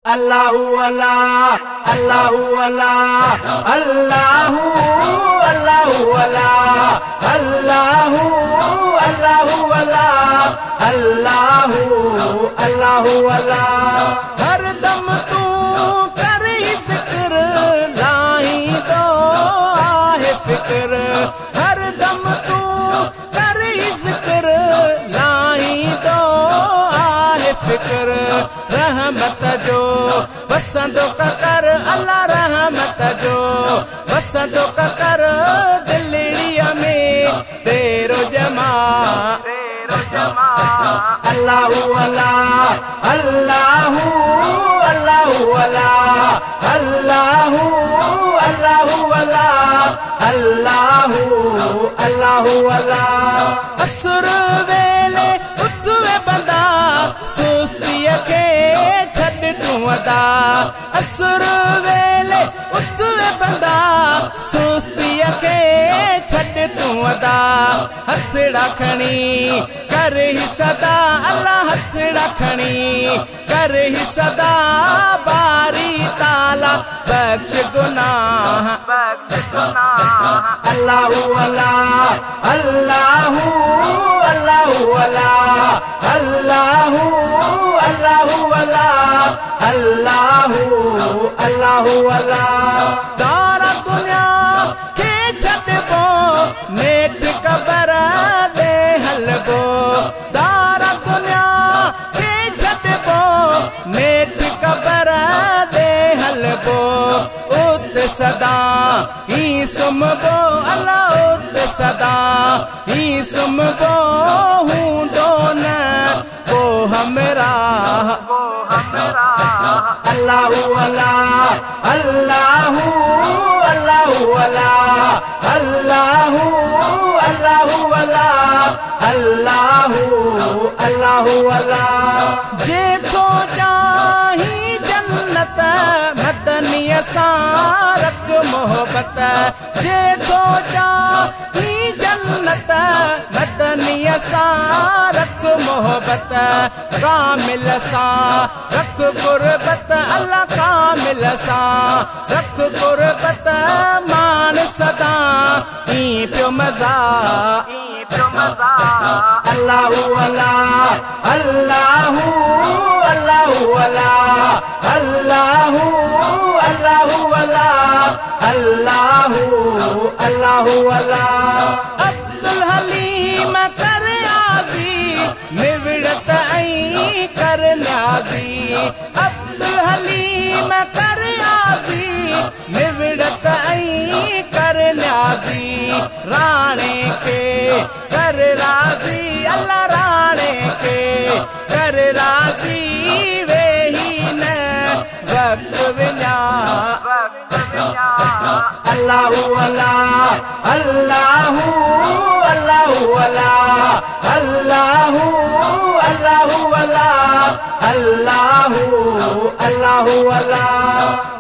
Allahu Allah, Allahu Allah, Allahu Allahu Allah, Allahu Allahu Allah, Allahu Allahu Allah। हर दम तू कर जिक्र लाही तो आहे फिक्र, हर दम तू कर जिक्र लाही तो आहे फिक्र। रहमत जो बसंदों का कर अल्लाह, रहमत जो बसंदों का कर दिल्लिया में तेरो जमा। अल्लाहु अल्लाह, अल्लाहु अल्लाहु अल्लाह, अल्लाहु अल्लाहु अल्लाह, अल्लाहु अल्लाहु अल्लाह। असुर वेले उठवे बंदा सुस्तिया के छड़ तू अदा, असुर वेले उठवे बंदा सुस्तिया के छड़ तू अदा। हथड़ा खणी कर ही सदा अल्लाह, हथड़ा खणी कर ही सदा बारी ताला बख्श गुनाह। अल्लाहु अल्लाह, अल्लाहु अल्लाहु अल्लाह, अल्लाहु अल्लाहु अल्लाह, अल्लाहु अल्लाहु अल्लाह। दारा दुनिया के छड़बो नेट कबर दे हलबो, दारा दुनिया के छड़बो नेट कबर दे हलबो। उत सदा ही सुमबो अल्लाह, उत सदा ही सुमबो हूँ दोन वो हमरा। अल्लाहु अल्लाह, अल्लाहु अल्लाहु अल्लाह, अल्लाहु अल्लाहु अल्लाह, अल्लाहु अल्लाहु अल्लाह। जे तो चाही जन्नत मदनिया सारक मोहब्बत, जे तो चाही जन्नत मदनिया सारक मोहब्बत। कामिल सा रख गुरबत अल्लाह, कामिल सा रख गुरबत मान सदा ई प्यो मजा। अल्लाहु अल्लाह, अल्लाहु अल्लाहु अल्लाह, अल्लाहु अल्लाहु अल्लाह, अल्लाहु अल्लाहु अल्लाह। अब्दुल हलीम कर आजी निवड़त आई कर न्याजी, अब्दुल हलीम कर आजी निवड़त आई कर न्याजी। राणे के कर राजी अल्लाह, राणे के कर राजी वे ही न वक्त विना। अल्लाहु अल्लाह, अल्लाहु अल्लाहु अल्लाह, अल्लाहु अल्लाहु अल्लाह, अल्लाहु अल्लाहु अल्लाह।